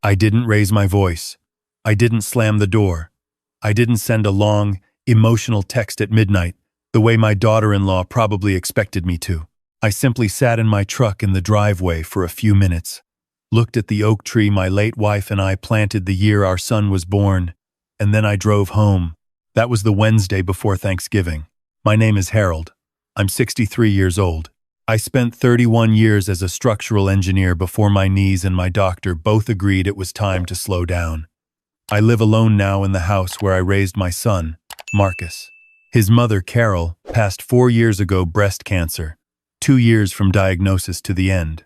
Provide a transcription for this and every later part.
I didn't raise my voice. I didn't slam the door. I didn't send a long, emotional text at midnight, the way my daughter-in-law probably expected me to. I simply sat in my truck in the driveway for a few minutes, looked at the oak tree my late wife and I planted the year our son was born, and then I drove home. That was the Wednesday before Thanksgiving. My name is Harold. I'm 63 years old. I spent 31 years as a structural engineer before my knees and my doctor both agreed it was time to slow down. I live alone now in the house where I raised my son, Marcus. His mother, Carol, passed 4 years ago breast cancer, 2 years from diagnosis to the end.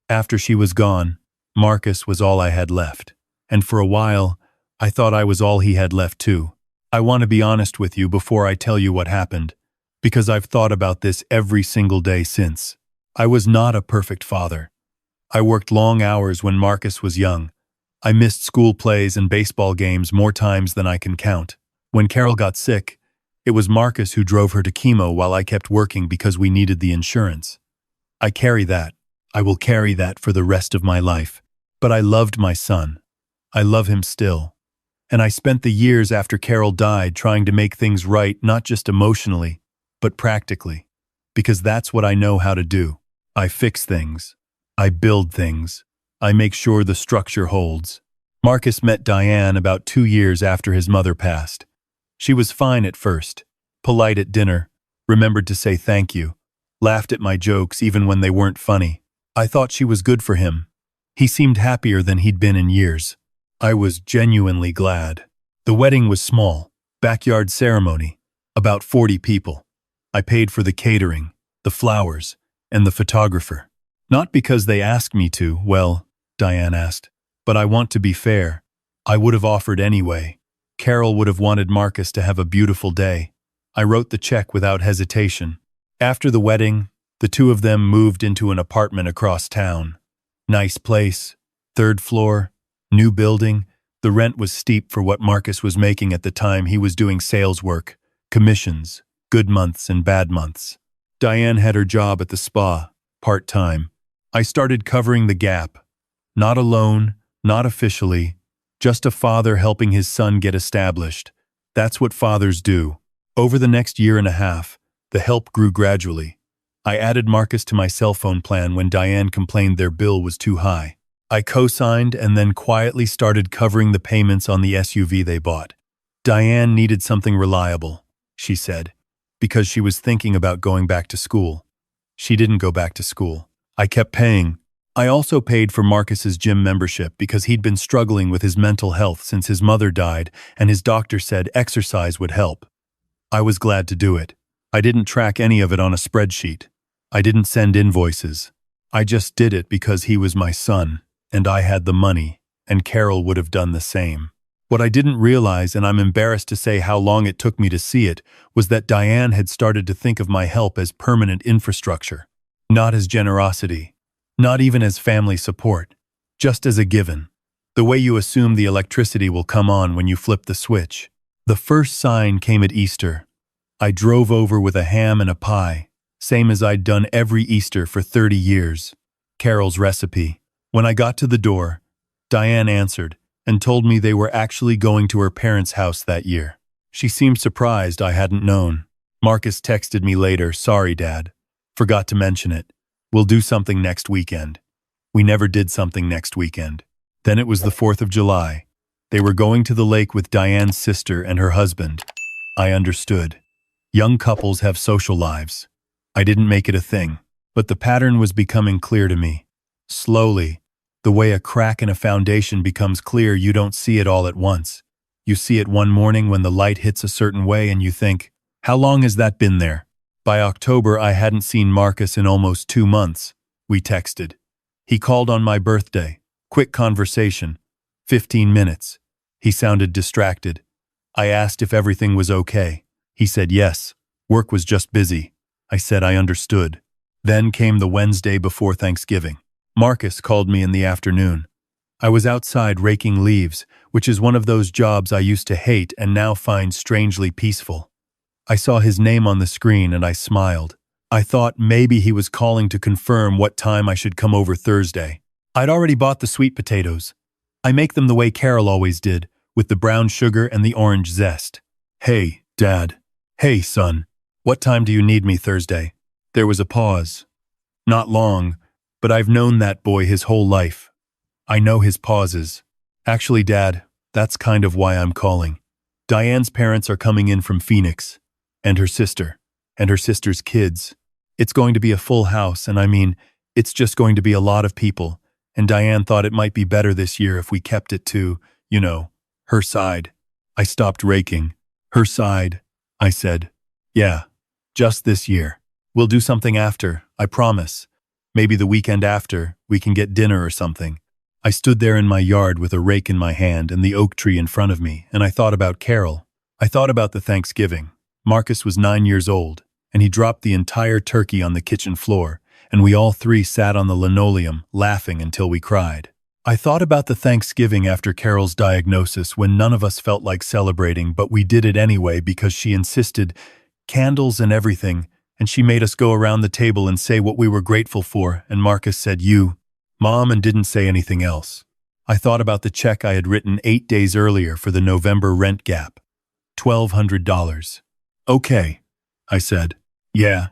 After she was gone, Marcus was all I had left. And for a while, I thought I was all he had left too. I want to be honest with you before I tell you what happened, because I've thought about this every single day since. I was not a perfect father. I worked long hours when Marcus was young. I missed school plays and baseball games more times than I can count. When Carol got sick, it was Marcus who drove her to chemo while I kept working because we needed the insurance. I carry that. I will carry that for the rest of my life. But I loved my son. I love him still. And I spent the years after Carol died trying to make things right, not just emotionally, but practically. Because that's what I know how to do. I fix things. I build things. I make sure the structure holds. Marcus met Diane about 2 years after his mother passed. She was fine at first, polite at dinner, remembered to say thank you, laughed at my jokes even when they weren't funny. I thought she was good for him. He seemed happier than he'd been in years. I was genuinely glad. The wedding was small, backyard ceremony, about 40 people. I paid for the catering, the flowers, and the photographer. Not because they asked me to, well, Diane asked, but I want to be fair. I would have offered anyway. Carol would have wanted Marcus to have a beautiful day. I wrote the check without hesitation. After the wedding, the two of them moved into an apartment across town. Nice place, 3rd floor, new building. The rent was steep for what Marcus was making at the time. He was doing sales work, commissions, good months and bad months. Diane had her job at the spa, part-time. I started covering the gap. Not alone, not officially, just a father helping his son get established. That's what fathers do. Over the next year and a half, the help grew gradually. I added Marcus to my cell phone plan when Diane complained their bill was too high. I co-signed and then quietly started covering the payments on the SUV they bought. Diane needed something reliable, she said, because she was thinking about going back to school. She didn't go back to school. I kept paying. I also paid for Marcus's gym membership because he'd been struggling with his mental health since his mother died and his doctor said exercise would help. I was glad to do it. I didn't track any of it on a spreadsheet. I didn't send invoices. I just did it because he was my son, and I had the money, and Carol would have done the same. What I didn't realize, and I'm embarrassed to say how long it took me to see it, was that Diane had started to think of my help as permanent infrastructure, not as generosity. Not even as family support, just as a given. The way you assume the electricity will come on when you flip the switch. The first sign came at Easter. I drove over with a ham and a pie, same as I'd done every Easter for 30 years. Carol's recipe. When I got to the door, Diane answered and told me they were actually going to her parents' house that year. She seemed surprised I hadn't known. Marcus texted me later, "Sorry, Dad. Forgot to mention it. We'll do something next weekend." We never did something next weekend. Then it was the 4th of July. They were going to the lake with Diane's sister and her husband. I understood. Young couples have social lives. I didn't make it a thing, but the pattern was becoming clear to me. Slowly, the way a crack in a foundation becomes clear, you don't see it all at once. You see it one morning when the light hits a certain way and you think, how long has that been there? By October, I hadn't seen Marcus in almost 2 months. We texted. He called on my birthday. Quick conversation. 15 minutes. He sounded distracted. I asked if everything was okay. He said yes. Work was just busy. I said I understood. Then came the Wednesday before Thanksgiving. Marcus called me in the afternoon. I was outside raking leaves, which is one of those jobs I used to hate and now find strangely peaceful. I saw his name on the screen and I smiled. I thought maybe he was calling to confirm what time I should come over Thursday. I'd already bought the sweet potatoes. I make them the way Carol always did, with the brown sugar and the orange zest. Hey, Dad. Hey, son. What time do you need me Thursday? There was a pause. Not long, but I've known that boy his whole life. I know his pauses. Actually, Dad, that's kind of why I'm calling. Diane's parents are coming in from Phoenix, and her sister's kids. It's going to be a full house, and I mean, it's just going to be a lot of people, and Diane thought it might be better this year if we kept it to, her side. I stopped raking. Her side, I said. Yeah, just this year. We'll do something after, I promise. Maybe the weekend after, we can get dinner or something. I stood there in my yard with a rake in my hand and the oak tree in front of me, and I thought about Carol. I thought about the Thanksgiving. Marcus was 9 years old, and he dropped the entire turkey on the kitchen floor, and we all three sat on the linoleum, laughing until we cried. I thought about the Thanksgiving after Carol's diagnosis when none of us felt like celebrating, but we did it anyway because she insisted, candles and everything, and she made us go around the table and say what we were grateful for, and Marcus said, "You, Mom," and didn't say anything else. I thought about the check I had written 8 days earlier for the November rent gap. $1,200. Okay, I said. Yeah,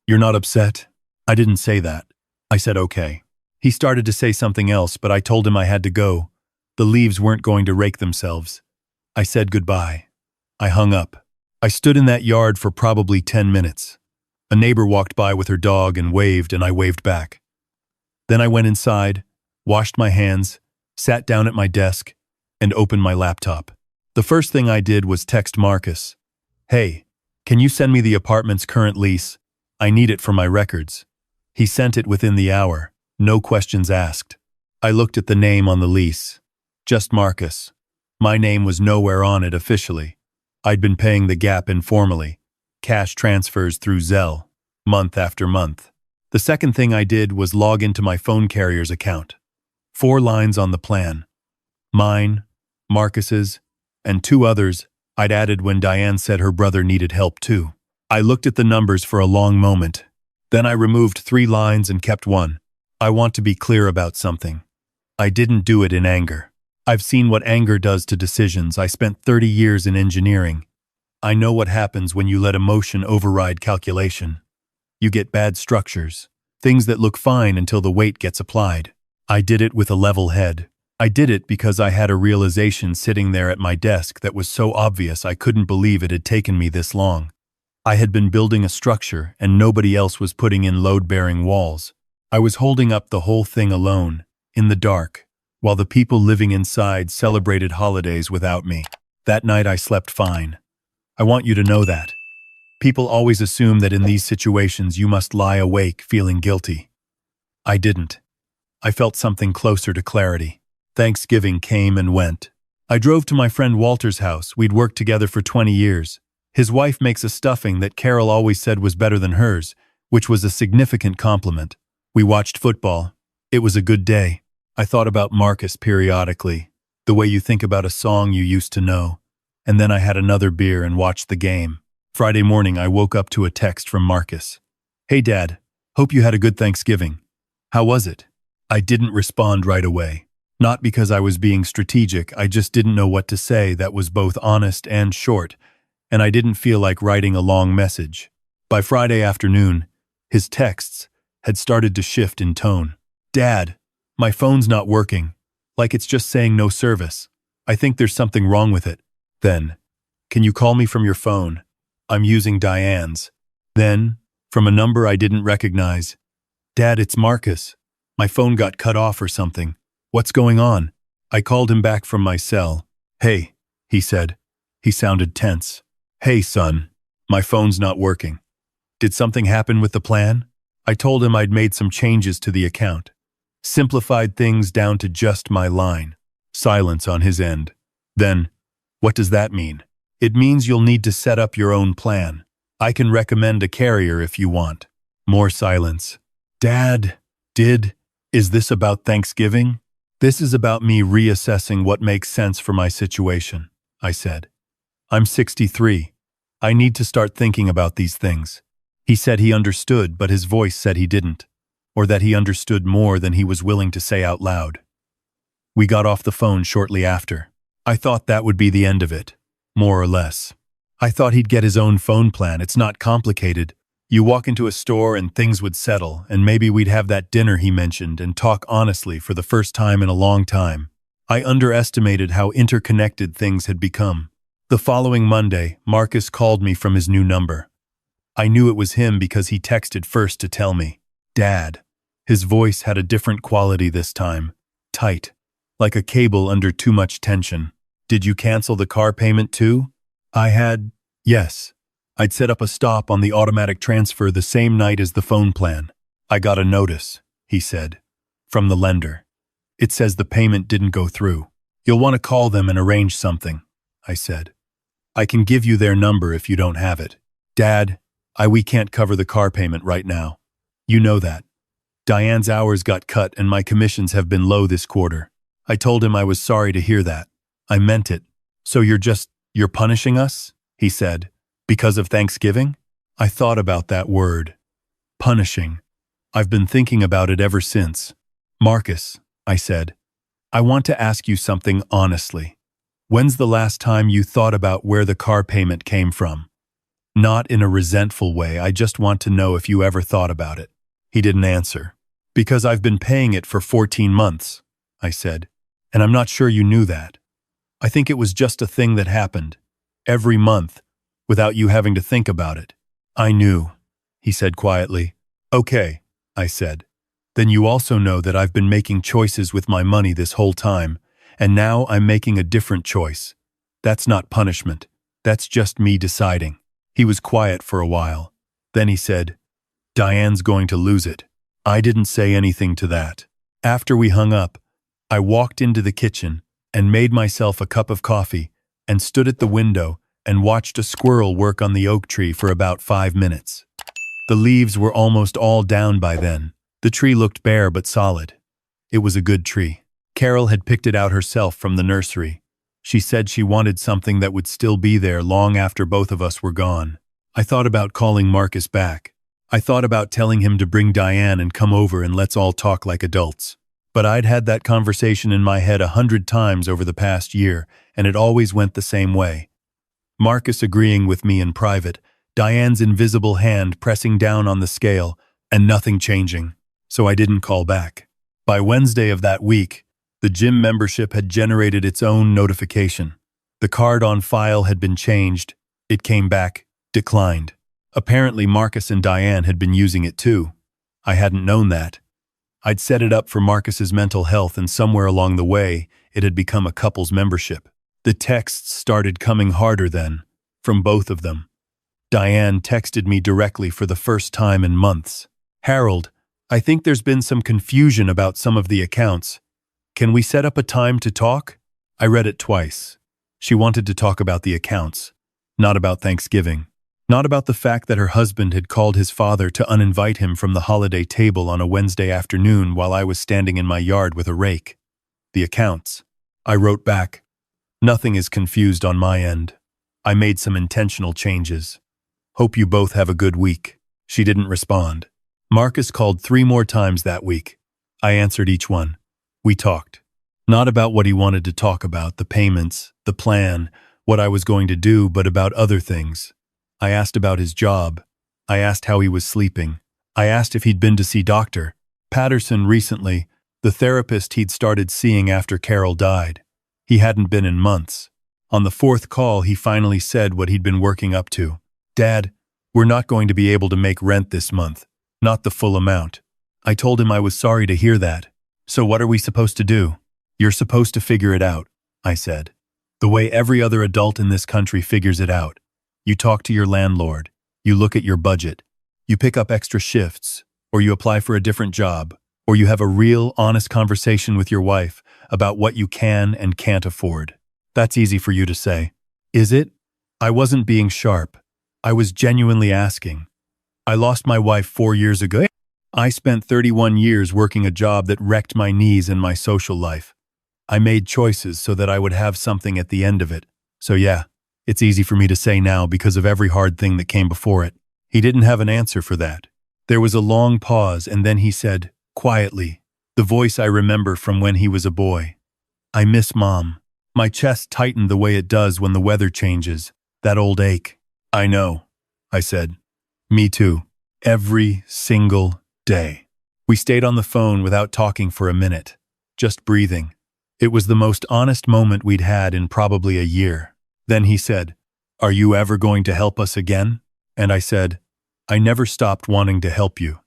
you're not upset? I didn't say that. I said okay. He started to say something else, but I told him I had to go. The leaves weren't going to rake themselves. I said goodbye. I hung up. I stood in that yard for probably 10 minutes. A neighbor walked by with her dog and I waved back. Then I went inside, washed my hands, sat down at my desk, and opened my laptop. The first thing I did was text Marcus. Hey, can you send me the apartment's current lease? I need it for my records. He sent it within the hour, no questions asked. I looked at the name on the lease. Just Marcus. My name was nowhere on it officially. I'd been paying the gap informally, cash transfers through Zelle, month after month. The second thing I did was log into my phone carrier's account. 4 lines on the plan. Mine, Marcus's, and 2 others I'd added when Diane said her brother needed help too. I looked at the numbers for a long moment. Then I removed 3 lines and kept 1. I want to be clear about something. I didn't do it in anger. I've seen what anger does to decisions. I spent 30 years in engineering. I know what happens when you let emotion override calculation. You get bad structures, things that look fine until the weight gets applied. I did it with a level head. I did it because I had a realization sitting there at my desk that was so obvious I couldn't believe it had taken me this long. I had been building a structure and nobody else was putting in load-bearing walls. I was holding up the whole thing alone, in the dark, while the people living inside celebrated holidays without me. That night I slept fine. I want you to know that. People always assume that in these situations you must lie awake feeling guilty. I didn't. I felt something closer to clarity. Thanksgiving came and went. I drove to my friend Walter's house. We'd worked together for 20 years. His wife makes a stuffing that Carol always said was better than hers, which was a significant compliment. We watched football. It was a good day. I thought about Marcus periodically, the way you think about a song you used to know. And then I had another beer and watched the game. Friday morning, I woke up to a text from Marcus. Hey, Dad. Hope you had a good Thanksgiving. How was it? I didn't respond right away. Not because I was being strategic, I just didn't know what to say that was both honest and short, and I didn't feel like writing a long message. By Friday afternoon, his texts had started to shift in tone. Dad, my phone's not working. Like it's just saying no service. I think there's something wrong with it. Then, can you call me from your phone? I'm using Diane's. Then, from a number I didn't recognize. Dad, it's Marcus. My phone got cut off or something. What's going on? I called him back from my cell. Hey, he said. He sounded tense. Hey, son. My phone's not working. Did something happen with the plan? I told him I'd made some changes to the account. Simplified things down to just my line. Silence on his end. Then, what does that mean? It means you'll need to set up your own plan. I can recommend a carrier if you want. More silence. Dad, is this about Thanksgiving? This is about me reassessing what makes sense for my situation, I said. I'm 63. I need to start thinking about these things. He said he understood, but his voice said he didn't, or that he understood more than he was willing to say out loud. We got off the phone shortly after. I thought that would be the end of it, more or less. I thought he'd get his own phone plan. It's not complicated. You walk into a store and things would settle, and maybe we'd have that dinner he mentioned and talk honestly for the first time in a long time. I underestimated how interconnected things had become. The following Monday, Marcus called me from his new number. I knew it was him because he texted first to tell me, "Dad." His voice had a different quality this time. Tight, like a cable under too much tension. "Did you cancel the car payment too?" Yes. I'd set up a stop on the automatic transfer the same night as the phone plan. "I got a notice," he said, "from the lender. It says the payment didn't go through. You'll want to call them and arrange something," I said. "I can give you their number if you don't have it." "Dad, we can't cover the car payment right now. You know that. Diane's hours got cut and my commissions have been low this quarter." I told him I was sorry to hear that. I meant it. "So you're punishing us?" he said. "Because of Thanksgiving?" I thought about that word. Punishing. I've been thinking about it ever since. "Marcus," I said, "I want to ask you something honestly. When's the last time you thought about where the car payment came from? Not in a resentful way, I just want to know if you ever thought about it." He didn't answer. "Because I've been paying it for 14 months, I said, "and I'm not sure you knew that. I think it was just a thing that happened, every month, without you having to think about it." "I knew," he said quietly. "Okay," I said. "Then you also know that I've been making choices with my money this whole time, and now I'm making a different choice. That's not punishment. That's just me deciding." He was quiet for a while. Then he said, "Diane's going to lose it." I didn't say anything to that. After we hung up, I walked into the kitchen and made myself a cup of coffee and stood at the window and watched a squirrel work on the oak tree for about 5 minutes. The leaves were almost all down by then. The tree looked bare but solid. It was a good tree. Carol had picked it out herself from the nursery. She said she wanted something that would still be there long after both of us were gone. I thought about calling Marcus back. I thought about telling him to bring Diane and come over and let's all talk like adults. But I'd had that conversation in my head 100 times over the past year, and it always went the same way. Marcus agreeing with me in private, Diane's invisible hand pressing down on the scale, and nothing changing. So I didn't call back. By Wednesday of that week, the gym membership had generated its own notification. The card on file had been changed. It came back, declined. Apparently Marcus and Diane had been using it too. I hadn't known that. I'd set it up for Marcus's mental health, and somewhere along the way, it had become a couple's membership. The texts started coming harder then, from both of them. Diane texted me directly for the first time in months. "Harold, I think there's been some confusion about some of the accounts. Can we set up a time to talk?" I read it twice. She wanted to talk about the accounts, not about Thanksgiving. Not about the fact that her husband had called his father to uninvite him from the holiday table on a Wednesday afternoon while I was standing in my yard with a rake. The accounts. I wrote back, "Nothing is confused on my end. I made some intentional changes. Hope you both have a good week." She didn't respond. Marcus called 3 more times that week. I answered each one. We talked. Not about what he wanted to talk about, the payments, the plan, what I was going to do, but about other things. I asked about his job. I asked how he was sleeping. I asked if he'd been to see Dr. Patterson recently, the therapist he'd started seeing after Carol died. He hadn't been in months. On the 4th call, he finally said what he'd been working up to. "Dad, we're not going to be able to make rent this month. Not the full amount." I told him I was sorry to hear that. "So what are we supposed to do?" "You're supposed to figure it out," I said. "The way every other adult in this country figures it out. You talk to your landlord, you look at your budget, you pick up extra shifts, or you apply for a different job, or you have a real, honest conversation with your wife about what you can and can't afford." That's easy for you to say. Is it? I wasn't being sharp. I was genuinely asking. I lost my wife 4 years ago. I spent 31 years working a job that wrecked my knees and my social life. I made choices so that I would have something at the end of it. So yeah. It's easy for me to say now because of every hard thing that came before it. He didn't have an answer for that. There was a long pause, and then he said, quietly, the voice I remember from when he was a boy, I miss Mom. My chest tightened the way it does when the weather changes. That old ache. I know, I said. Me too. Every single day. We stayed on the phone without talking for a minute, just breathing. It was the most honest moment we'd had in probably a year. Then he said, "Are you ever going to help us again?" And I said, "I never stopped wanting to help you.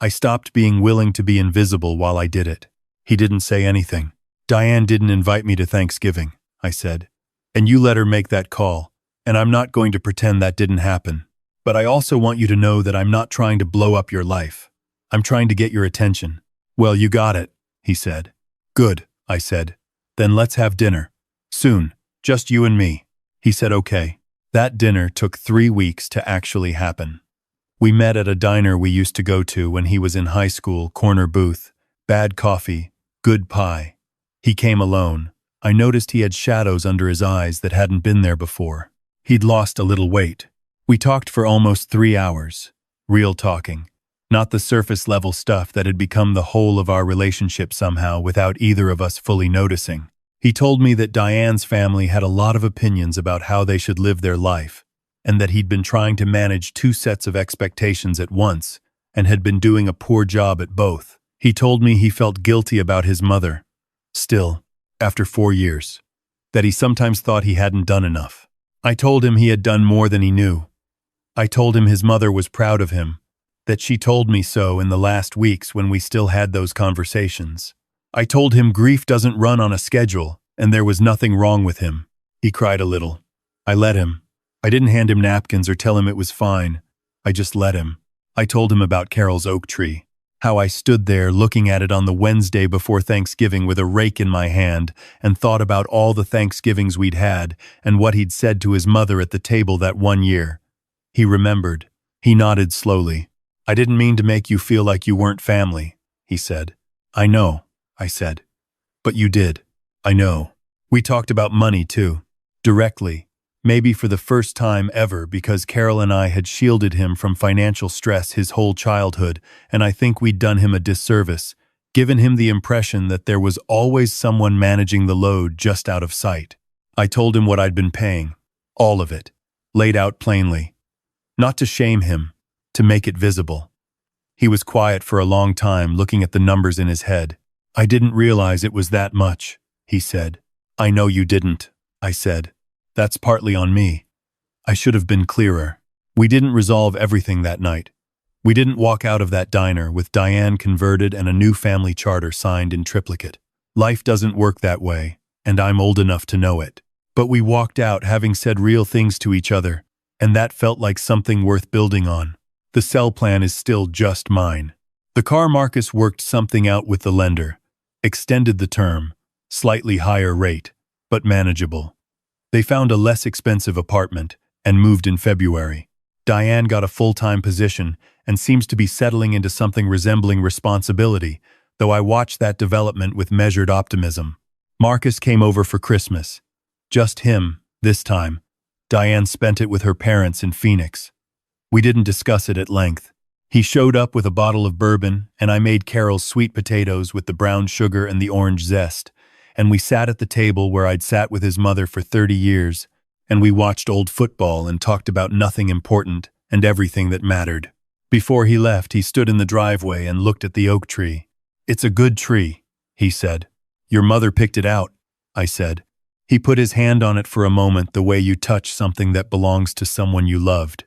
I stopped being willing to be invisible while I did it." He didn't say anything. "Diane didn't invite me to Thanksgiving," I said. "And you let her make that call, and I'm not going to pretend that didn't happen. But I also want you to know that I'm not trying to blow up your life. I'm trying to get your attention." "Well, you got it," he said. "Good," I said. "Then let's have dinner. Soon, just you and me." He said okay. That dinner took 3 weeks to actually happen. We met at a diner we used to go to when he was in high school, corner booth, bad coffee, good pie. He came alone. I noticed he had shadows under his eyes that hadn't been there before. He'd lost a little weight. We talked for almost 3 hours. Real talking. Not the surface-level stuff that had become the whole of our relationship somehow without either of us fully noticing. He told me that Diane's family had a lot of opinions about how they should live their life, and that he'd been trying to manage 2 sets of expectations at once, and had been doing a poor job at both. He told me he felt guilty about his mother, still, after 4 years, that he sometimes thought he hadn't done enough. I told him he had done more than he knew. I told him his mother was proud of him, that she told me so in the last weeks when we still had those conversations. I told him grief doesn't run on a schedule, and there was nothing wrong with him. He cried a little. I let him. I didn't hand him napkins or tell him it was fine. I just let him. I told him about Carol's oak tree, how I stood there looking at it on the Wednesday before Thanksgiving with a rake in my hand and thought about all the Thanksgivings we'd had and what he'd said to his mother at the table that one year. He remembered. He nodded slowly. "I didn't mean to make you feel like you weren't family," he said. "I know," I said. "But you did. I know." We talked about money too, directly, maybe for the first time ever because Carol and I had shielded him from financial stress his whole childhood, and I think we'd done him a disservice, given him the impression that there was always someone managing the load just out of sight. I told him what I'd been paying, all of it, laid out plainly. Not to shame him, to make it visible. He was quiet for a long time, looking at the numbers in his head. "I didn't realize it was that much," he said. "I know you didn't," I said. "That's partly on me. I should have been clearer." We didn't resolve everything that night. We didn't walk out of that diner with Diane converted and a new family charter signed in triplicate. Life doesn't work that way, and I'm old enough to know it. But we walked out having said real things to each other, and that felt like something worth building on. The sell plan is still just mine. The car Marcus worked something out with the lender, extended the term, slightly higher rate, but manageable. They found a less expensive apartment and moved in February. Diane got a full-time position and seems to be settling into something resembling responsibility, though I watched that development with measured optimism. Marcus came over for Christmas. Just him, this time. Diane spent it with her parents in Phoenix. We didn't discuss it at length. He showed up with a bottle of bourbon, and I made Carol's sweet potatoes with the brown sugar and the orange zest, and we sat at the table where I'd sat with his mother for 30 years, and we watched old football and talked about nothing important and everything that mattered. Before he left, he stood in the driveway and looked at the oak tree. "It's a good tree," he said. "Your mother picked it out," I said. He put his hand on it for a moment, the way you touch something that belongs to someone you loved.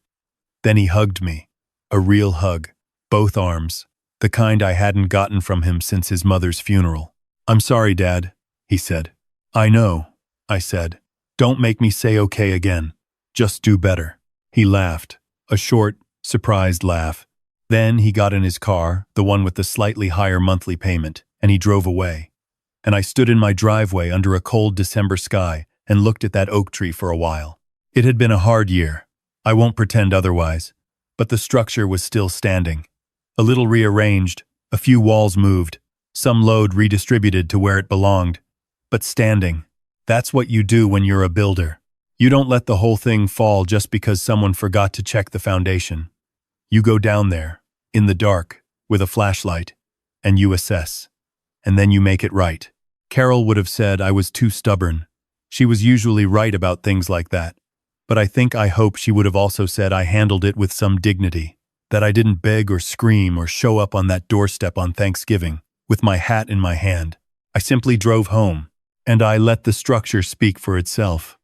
Then he hugged me. A real hug. Both arms. The kind I hadn't gotten from him since his mother's funeral. "I'm sorry, Dad," he said. "I know," I said. "Don't make me say okay again. Just do better." He laughed. A short, surprised laugh. Then he got in his car, the one with the slightly higher monthly payment, and he drove away. And I stood in my driveway under a cold December sky and looked at that oak tree for a while. It had been a hard year. I won't pretend otherwise. But the structure was still standing. A little rearranged, a few walls moved, some load redistributed to where it belonged. But standing. That's what you do when you're a builder. You don't let the whole thing fall just because someone forgot to check the foundation. You go down there, in the dark, with a flashlight, and you assess. And then you make it right. Carol would have said I was too stubborn. She was usually right about things like that. But I hope she would have also said I handled it with some dignity, that I didn't beg or scream or show up on that doorstep on Thanksgiving, with my hat in my hand. I simply drove home, and I let the structure speak for itself.